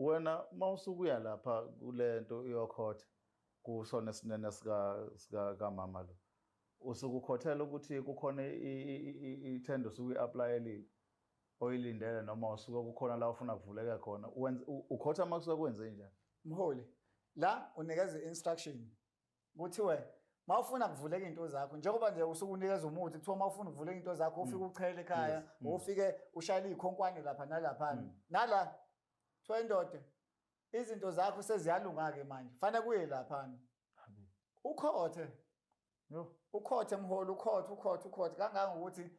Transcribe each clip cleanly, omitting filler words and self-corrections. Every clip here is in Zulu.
wena mawusukuya lapha kulento iyokhotha kusona sinene sika mama lo usukukhothela ukuthi kukhona ithenda usuyi-applyelile oyilindele noma usuke kukhona la ufuna kuvuleka khona ukhotha makusuke kwenze njani mholi la unikeza instruction kuthiwe mawufuna kuvuleka into zakho njengoba nje usuke unikeza umuthi kuthiwa mawufuna kuvuleka into zakho ufike uchele ekhaya ufike ushayela izikhonkwane lapha nalapha nala kuthiwa indoda izinto zakho seziyalunga ke manje fanele kuye lapha ukhothe yo ukhothe mholi ukhothe kangangokuthi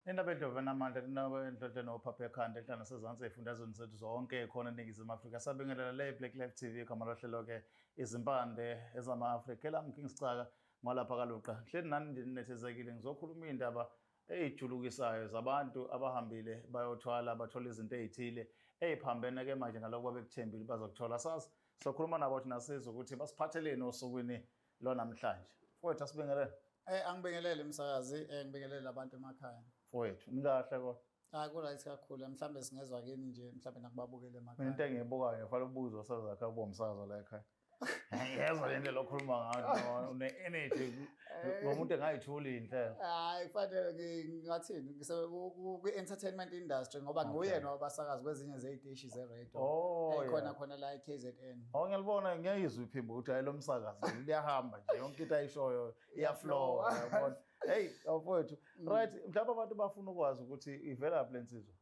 indaba endlovu enamandla endlovu nophapha ekhanda ehlala sezantsi ey'fundazweni zethu zonke khona eNingizimu Afrika sabingelela le Black Life TV igama lahlelo-ke izimpande ezama-Afrika elami King Sicaka ngwalapha kaluqa hleli nani nje ninethezekile ngizokhuluma iy'ndaba ey'julukisayo zabantu abahambile bayothwala bathola izinto ey'thile ey'phambene-ke manje nalokho babekuthembile bazokuthola sazi sokhuluma nabo thina sizwe ukuthi basiphatheleni osukwini lwanamhlanje mfowethu asibingelele angibingelele msakazi ngibingelele abantu emakhaya mfowethu nikahle kodwa ku-right kakhulu mhlawumbe singezwa kini nje mhlawumbe nakubabukele emakhaya into engiyibukayo fanele ubuze osazakhe kubo umsakazo la ekhaya ngiyezwa le ndlela okhuluma ngayo une-energy ngomuntu engayithuli inhlelo hayi kufanele ngingathini kwi-entertainment industry ngoba nguyena wabasakazi kwezinye zey'teshi ze-radio khona la e-KZN ngiyalibona ngiyayizwa iphimbo ukuthi hayi lo msakazi liyahamba nje yonke into ayishoyo iyaflow yabona hey mfowethu right mhlawumbe abantu bafuna ukwazi ukuthi ivelaphi le nsizwa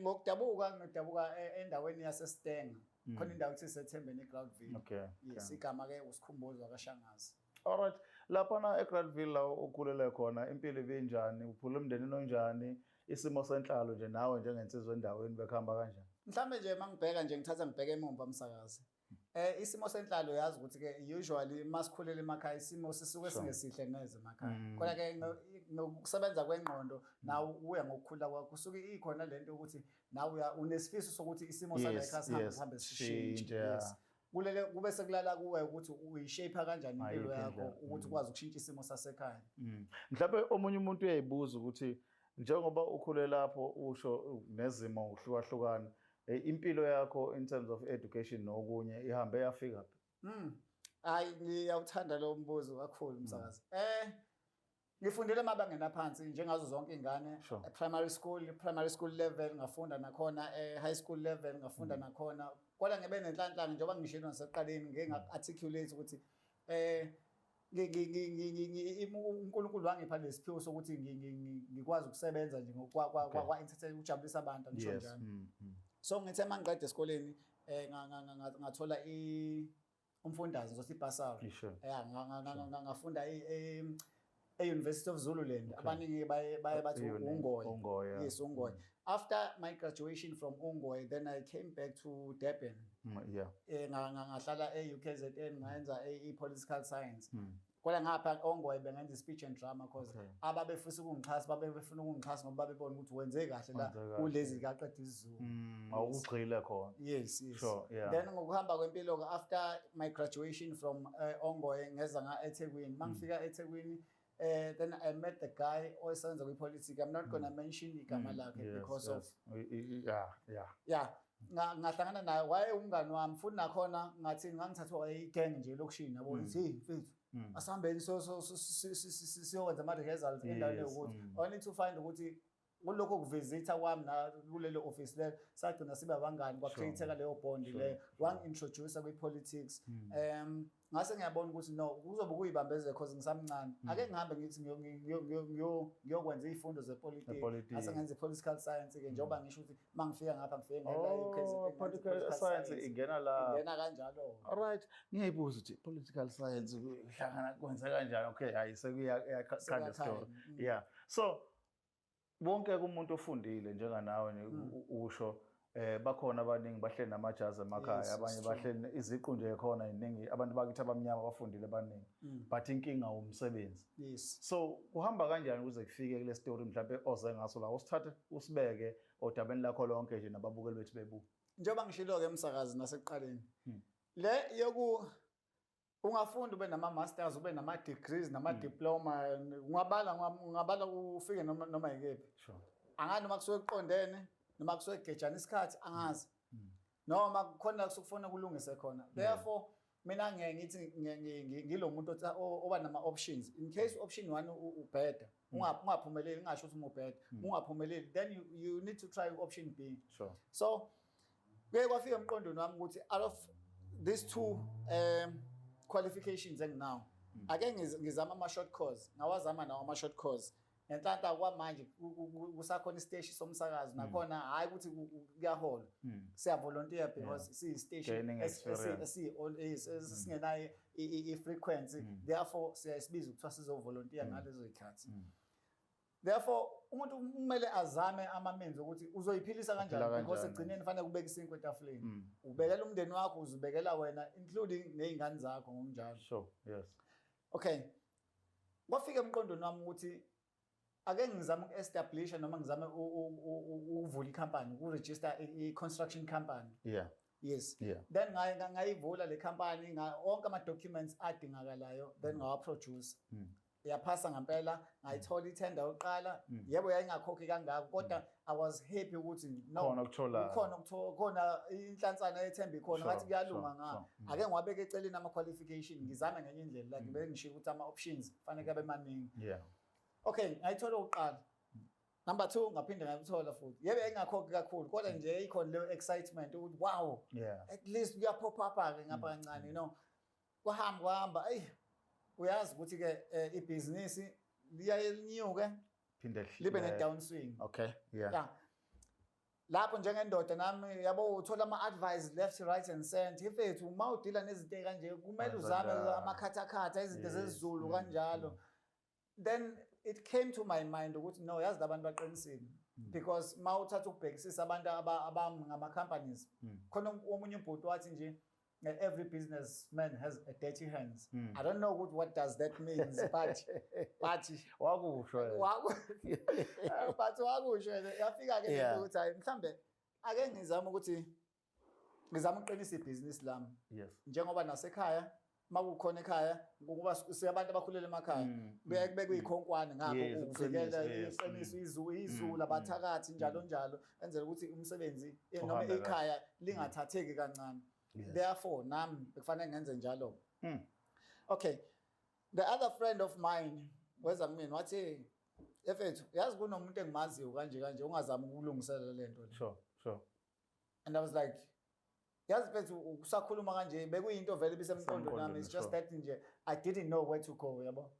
ngokudabuka endaweni yaseStenga khona indawo ethi sethembeni eGroundville okay yes igama-ke usikhumbuzo wakashangazi alright laphana eGroundville la ukhulele khona impilo ibinjani uphula umndenini onjani isimo senhlalo nje nawe njengensizwa endaweni bekuhamba kanjani mhlawumbe nje mangibheka nje ngibheke emumva msakazi isimo senhlalo yazi ukuthi-ke usually masikhulele emakhaya isimo sisuke singesihle neze emakhaya kodwa-ke nokusebenza kwengqondo nawe uya ngokukhula kwakho kusuke ikhona lento ukuthi nawe unesifiso sokuthi isimo sala ekhaya sihambe sishintshe kube sekulala kuwe ukuthi uyishape kanjani impilo yakho ukuthi ukwazi ukushintsha isimo sasekhaya mhlawumbe omunye umuntu uyayibuza ukuthi njengoba ukhule lapho usho nezimo uhlukahlukana impilo yakho in terms of education nokunye ihambe yafika phi hayi ngiyawuthanda lo mbuzo kakhulu msakazi ngifundile emabangeni aphansi njengazo zonke ingane primary school level ngafunda nakhona high school level ngafunda nakhona kodwa ngibe nenhlanhla njengoba ngishilo nasekuqaleni ngeke nga-articulate ukuthi uNkulunkulu wangipha lesiphiwo sokuthi ngikwazi ukusebenza nje kwa-entertain ukujabulisa abantu ngisho njalo so ngithe mangiqeda esikoleni ngathola umfundaze ngizothi ibhasari ngafunda e-University of Zululand abaningi baye bathi uNgoye yes uNgoye after my graduation from uNgoye then I came back to Durban ngahlala e-UKZN ngayenza i-political science kodwa ngapha ongoye bengenza speech and drama because ababefisa ukungixhasa babefuna ukungixhasa ngoba babebona ukuthi wenze kahle la kulezi kaqeda isizulu awugxile khona yes then ngokuhamba kwempilo after my graduation from ongoye ngeza eThekwini mangifika eThekwini then I met the guy osebenza kwipolitics I'm not gonna mention igama lakhe because of ngahlangana naye waye umngani wami futhi nakhona ngathi ngangithathwa igang nje lokushini yabo ithi mfethu asihambeni siyokwenza ama-rehearsals endaweni yokuthi I need to find ukuthi kulokho kuvisitha kwami na kulelo office le sagcina sibe abangani kwacreate-eka leyo bond le wangi-introduce kwi-politics ngase ngiyabona ukuthi no kuzobe kuyibambeze because ngisamncane ake ngihambe ngithi ngiyokwenza izifundo zepolitiki ngase ngenze political science ke njengoba ngisho ukuthi mangifika ngapha ngifike ngela political science ingena kanjalo alright ngiyayibuza ukuthi political science ihlangana kwenza kanjani okay hayi sekuya kind of story so bonke umuntu ofundile njenganawe usho bakhona abaningi bahleli namajazi emakhaya abanye bahleli iziqu nje khona iningi abantu bakithi abamnyama bafundile abaningi but inkinga umsebenzi so kuhamba kanjani ukuze kufike kule story mhlawumbe oze ngaso la usithathe usibeke odabeni lakho lonke nje nababukeli bethu bebuka njengoba ngishilo ke emsakazi nasekuqaleni le yoku ungafunda ube nama-masters ube nama-degrees nama-diploma ungabala ufike noma yikephi Sure. angazi noma kusuke kuqondene noma kusuke kugejana isikhathi angazi noma kukhona kusukufuna kulungise khona therefore mina ngithi ngilo muntu oba nama-options in case option 1 ubheda ungaphumeleli ngingasho ukuthi ubheda ungaphumeleli then you need to try option B. Sure. So kuye kwafika emqondweni wami ukuthi out of these two qualifications enginawo ake ngizama ama-short course ngawazama nawo ama-short course enhlanhla kwamanje kusakhona isiteshi somsakazo nakhona hayi ukuthi kuyahola siyavolunteer because siyisiteshi esingenayo i-frequency therefore siyasibiza ukuthiwa sizovolunteer ngalezo zikhathi. Therefore umuntu kumele azame amamenzi ukuthi uzoyiphilisa kanjani because egcineni kufanele kubeka isinkwa etafuleni ubekela umndeni wakho uzibekela wena including nezingane zakho ngokunjalo. Sure. Yes. Okay, kwafika emqondweni wami ukuthi ake ngizame uku-establisha noma ngizame ukuvula ikhampani ukuregister i-construction company. Yeah. Yes. Yeah. Then ngayivula le company onke ama-documents adingakalayo then ngawa-produce. Yaphasa ngempela ngayithola itender yokuqala yebo yayingakhokhi kangako kodwa I was happy ukuthi no khona inhlansana ethemba ikhona ngathi kuyalunga nga ake ngiwabeka eceleni ama-qualification ngizame ngenye indlela like ngibe ngishiya ukuthi ama-options kufanele abe maningi. Yeah. Okay, ngayithola oqala. Number 2 ngaphinde ngayithola futhi. Yebo engakhoki kakhulu kodwa nje ikhona leyo excitement ukuthi wow. Yeah. At least kuya pop up ke ngapha kancane you know. Kwahamba uyazi ukuthi ke ibhizinisi liyaye linyuke phinde libe ne downswing. Okay. Yeah. Lapho njengendoda nami yabo uthola ama-advice left right and center ifethu uma udila nezinto kanje kumele uzame amakhathakhatha izinto zezizulu kanjalo. Then it came to my mind ukuthi no yazi labantu baqinisile because mawuthatha ukubhekisisa abantu abangama companies khona omunye ubhuti wathi nje every businessman has a dirty hands. I don't know what does that means but wakusho but wakusho yafika ke ukuthi hayi mhlambe ake ngizama ukuthi ngizama uqinisa ibhizinisi lami. Yes. Njengoba nasekhaya makukhona ekhaya ngokuba siyabantu abakhulele emakhaya beke kuyikhonkwane ngakho ukuvikela iqiniso izulu abathakathi njalo enzela ukuthi umsebenzi noma ekhaya lingathatheki kancane. Therefore nami kufanele ngenze njalo. Okay, the other friend of mine weza kumina wathi efethu yazi kunomuntu engimaziyo kanje ungazama ukulungisela lento. Sure. And I was like yazi mfethu usakhuluma kanje bekuyinto vele bisemqondweni nami it's just that nje I didn't know where to go yabo.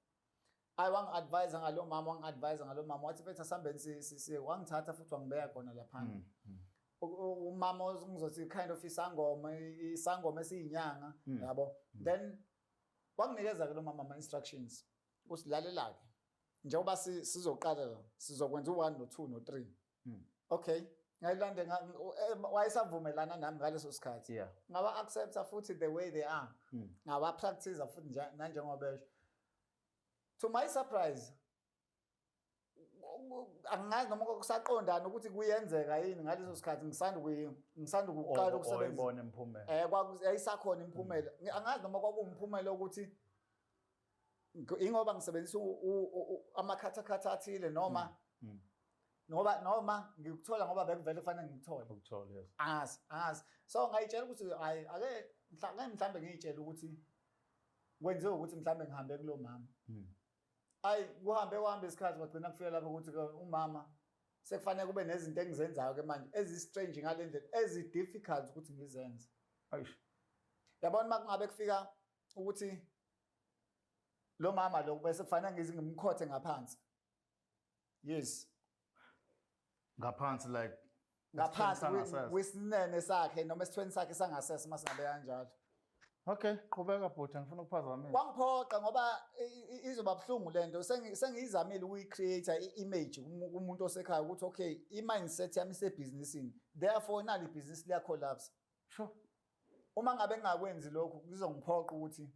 Wangi-advise ngalo mama wathi mfethu asambeni wangithatha futhi wangibeka khona lapha. Umama ngizothi kind of isangoma esiyinyanga yabo. Then wanginikeza ke lo mama ama-instructions usilalela ke njengoba sizoqala sizokwenza u1 no2 no3. Okay, ngayilande wayesavumelana nami ngaleso sikhathi ngawa accepta futhi the way they are ngawa practice futhi nanjengoba besho. To my surprise angazi noma kusaqondana ukuthi kuyenzeka yini ngaleso sikhathi ngisanda ukuqala ukusebenza uyibona imphumela kwakuyisakhona imphumela angazi noma kwakuwumphumela ukuthi ingoba ngisebenzisa amakhathakhatha athile noma ngikuthola ngoba bekuvele kufanele ngikuthole. Yes. Angazi so ngayitshela ukuthi hayi ake mhlambe ngiyitshela ukuthi kwenziwe ukuthi mhlambe ngihambe kulo mama. Hayi kuhambe isikhathi bagcina kufika lapho ukuthi umama sekufanele kube nezinto engizenzayo ke manje ezi-strange ngale ndlela ezi-difficult ukuthi ngizenze. Yabona makungabe kufika ukuthi lo mama lo bese kufanele ngimkhothe ngaphansi. Yes. Ngaphansi like ngaphansi kwisinene sakhe noma esithweni sakhe sangasese masingabe kanjalo. Okay, qhubeka bhuti ngifuna ukuphazamisa. Wangiphoqa ngoba izoba buhlungu lento sengiyizamile ukuyicreate i-image kumuntu osekhaya ukuthi okay i-mindset yami isebhizinisini therefore nali ibhizinisi liya collapse. Sure. Uma ngabe ngingakwenzi lokho kuzongiphoqa ukuthi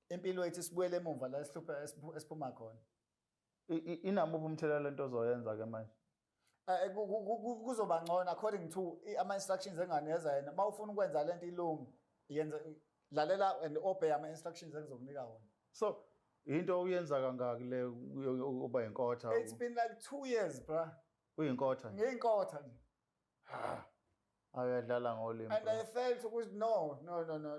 impilo yethu sibuyele emuva la esiphuma khona. Inamuphi umthelela lento ozoyenza ke manje? Kuzoba ngcono according to ama-instructions enganikeza yena. Uma ufuna ukwenza lento ilungu yenza lalela and obey ama instructions engizokunika wona. So into uyenza kangaki le uba inkotha? It's been like 2 years, bro. Uyinkotha? Ngiyinkotha nje. Ayadlala ngolimi. And I felt no.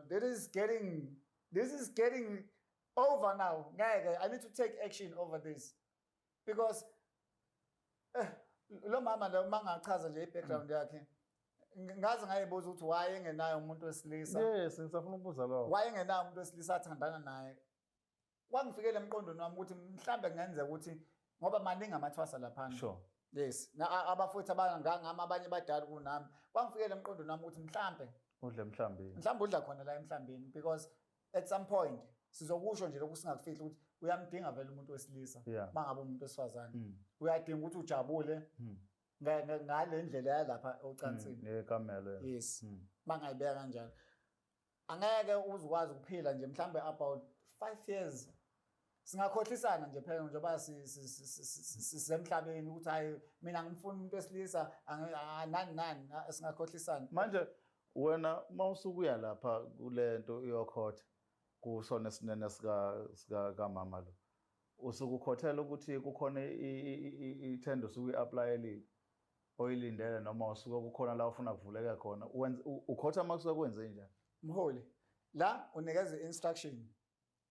This is getting over now. I need to take action over this. Because lo mama lo mangachaza nje i-background yakhe. Ngaze ngayibuza ukuthi why engenayo umuntu wesilisa. Yes, ngisafuna ukubuza lo. Why engenayo umuntu wesilisa athandana naye. Kwangifikele emqondweni wami ukuthi mhlambe kungenzeka ukuthi ngoba maningi amathwasa lapha. Sure. Yes. Abafowethu abangangami abanye badala kunami. Kwangifikele emqondweni wami ukuthi mhlambe udle emhlambini. Mhlambe udla khona la emhlambini because at some point sizokusho nje lokhu singakufihli ukuthi uyamdinga vele umuntu wesilisa mangabe umuntu wesifazane. Uyadinga ukuthi ujabule ngale ndlela yalapha ocansini. Yekamelo. Yes. Mangayibeka kanjalo. Angeke uzukwazi ukuphila nje mhlambe about 5 years. Singakhohlisana nje phela njengoba sisemhlabeni ukuthi hayi mina ngifuna umuntu wesilisa nani singakhohlisana. Manje wena mawusukuya lapha kulento iyokhotha kusona sinene sika mama lo. Usukukhothela ukuthi kukhona ithendo suku-apply oyilindele noma usuke kukhona la ufuna kuvuleka khona. Ukhotha makusuke kwenze njani? Mholi, la unikeza instruction.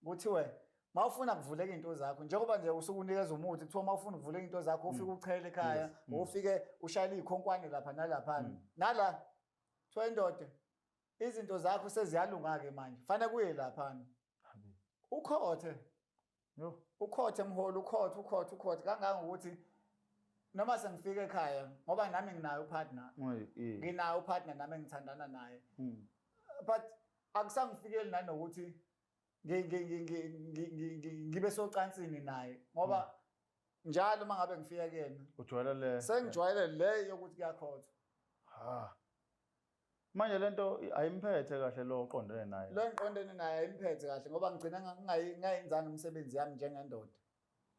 Kuthiwe mawufuna kuvuleka into zakho njengoba nje usuke unikeza umuthi kuthiwa mawufuna kuvuleka into zakho ufike uchele ekhaya ufike ushayile izikhonkwane lapha nalapha nala kuthiwa indoda izinto zakho seziyalunga ke manje fanele kuye lapha ukhothe ukhothe mholi ukhothe kangangokuthi noma sengifika ekhaya ngoba nami nginayo upartner nginayo upartner nami ngithandana naye but akusangifikeli nanokuthi ngibe socansini naye ngoba njalo mangabe ngifika kuyena ujwayele le sengijwayele le yokuthi kuyakhothwa manje lento ayimphethe kahle lo uqondene naye lo ngiqondene naye ayimphethe kahle ngoba ngigcina ngayenzanga umsebenzi yami njengendoda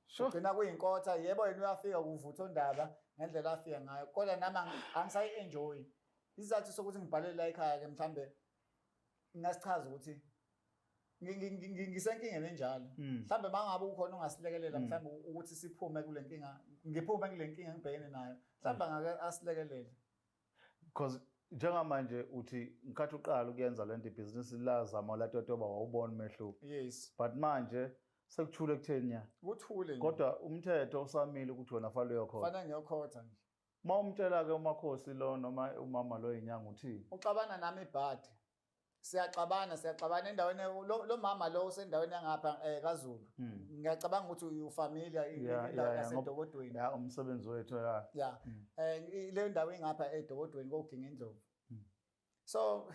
gcina kuyinkotha yebo yena uyafika kuvutha ondaba ngendlela afika ngayo kodwa nami angisayi-enjoy isizathu sokuthi ngibhalele la ekhaya ke mhlambe ngingasichaza ukuthi ngisenkingeni enjalo mhlambe mangabe ukhona ongasilekelela mhlambe ukuthi siphume kule nkinga ngiphume kule nkinga ngibhekene nayo mhlambe angake asilekelele because njengamanje uthi ngikhathi uqala ukuyenza lento ibhizinisi lazama latotoba wawubona umehluko yes but manje sekuthule ekutheni nya kuthule nje kodwa umthetho usamile ukuthi wona fanele uyokhotha fanele ngiyokhotha nje mawumtshela ke umakhosi lo noma umama lo inyanga uthini uxabana nami ibhadi siyaqabana endaweni lo mama lo usendaweni yangapha kaZulu ngiyacabanga ukuthi uyufamilia indawo yaseDokodweni umsebenzi wethu le ndawo ingapha eDokodweni koginga indlovu so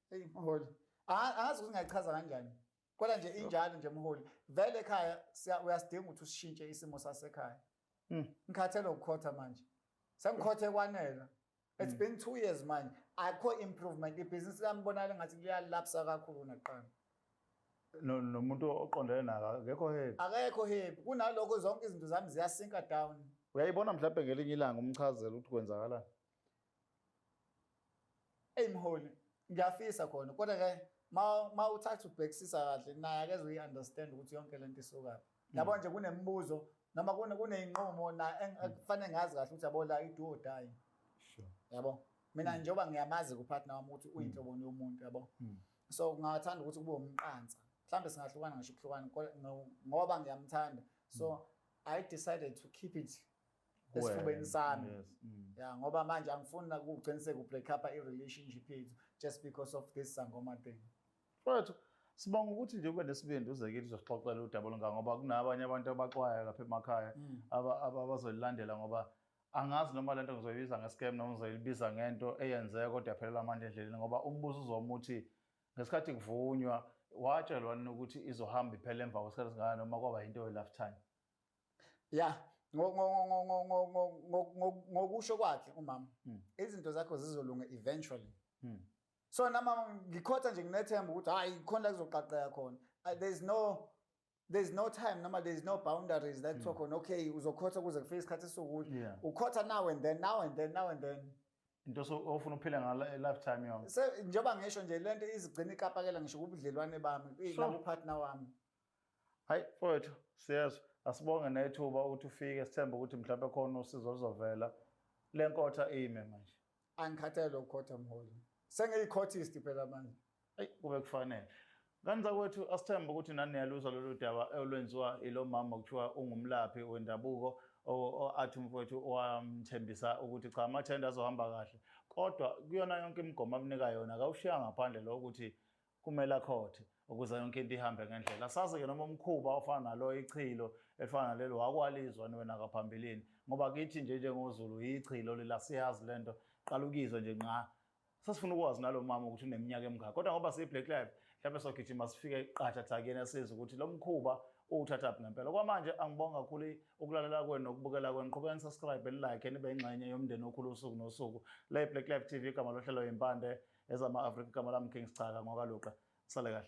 hey mholi angazi ukuthi ngayichaza kanjani kodwa nje injalo nje mholi vele ekhaya uyasidinga ukuthi usishintshe isimo sasekhaya ngikhathele ukukhotha manje sengikhothe kwanela. It's been 2 years manje akho improvement ibhizinisi lami bonala ngathi liyalapsa kakhulu naqala nomuntu oqondene naye akekho happy kunaloko zonke izinto zami ziyasinka down. Uyayibona mhlawumbe ngelinye ilanga umchazela ukuthi kwenzakalani mholi ngiyafisa khona kodwa ke ma uthatha ubhekisisa kahle naye akezwe uyi-understand ukuthi yonke lento isukaphi yabo nje kunemibuzo noma kuney'nqumo kufanele ngazi kahle ukuthi yabo la i-do or die. Yabo mina njengoba ngiyamazi kupartner wami ukuthi uyinhlobo yomuntu yabo so ngingathanda ukuthi kube umqansa mhlambe singahlukana ngisho ukuhlukana ngoba ngiyamthanda so I decided to keep it esifubeni sami ngoba manje angifuni ukugciniseka ubreak up i-relationship yethu just because of this sangoma thing. Mfowethu sibonga ukuthi nje kube nesibindi uzekithi uzosixoxela udaba olungaka ngoba kunabanye abantu abaxwaya lapha emakhaya abazoyilandela ngoba angazi noma lento ngizoyibiza nge-scam noma ngizoyibiza ngento eyenzeka kodwa yaphelela amandla endleleni ngoba umbuzo uzoma uthi ngesikhathi kuvunywa watshelwa ukuthi izohamba iphele emva kwesikhathi singaka noma kwaba yinto ye-lifetime. Ngokusho kwakhe umama izinto zakho zizolunga eventually. So nama ngikhotha nje nginethemba ukuthi hayi khona la kuzoqaqeka khona. There's no time noma there's no boundaries that talk on okay uzokhotha kuze kufike isikhathi sokuthi ukhotha now and then into ofuna uphile ngalo lifetime yonke. Njengoba ngisho nje lento izigcina ikapakela ngisho kubudlelwane bami nakupartner wami. Hayi mfowethu siyezwa asibonge nethuba ukuthi ufike sithemba ukuthi mhlawumbe khona usizo oluzovela le nkotha ime manje. Angikhathele lokukhotha mholi. Sengiyikhothisti phela manje. Hayi kube kufanele. Ngani zakwethu asithemba ukuthi nani niyaluzwa lolu daba olwenziwa ilo mama kuthiwa ungumlaphi wendabuko athi mfowethu owamthembisa ukuthi cha amathenda azohamba kahle. Kodwa kuyona yonke imigomo abunika yona akawushiya ngaphandle lokuthi kumele akhothe ukuze yonke into ihambe ngendlela. Sazi-ke noma umkhuba ofana nalo ichilo elifana nalelo wakwalizwa wena ngaphambilini ngoba kithi nje njengoZulu ichilo lela siyazi lento qala ukizwe nje nqa. Sasifuna ukwazi nalo mama ukuthi uneminyaka emingaka kodwa ngoba siyi-Black Life mhlawumbe sogijima sifike qathatha kuyena sizwe ukuthi lo mkhuba uwuthathaphi ngempela. Kwamanje angibonga kakhulu ukulalela kwenu nokubukela kwenu. Qhubekani subscribe like nibe ingxenye yomndeni okhulu usuku nosuku. Le Black Life TV igama lohlelo impande ezama-Afrika igama lami King Sicaka ngokaluqa. Sale kahle.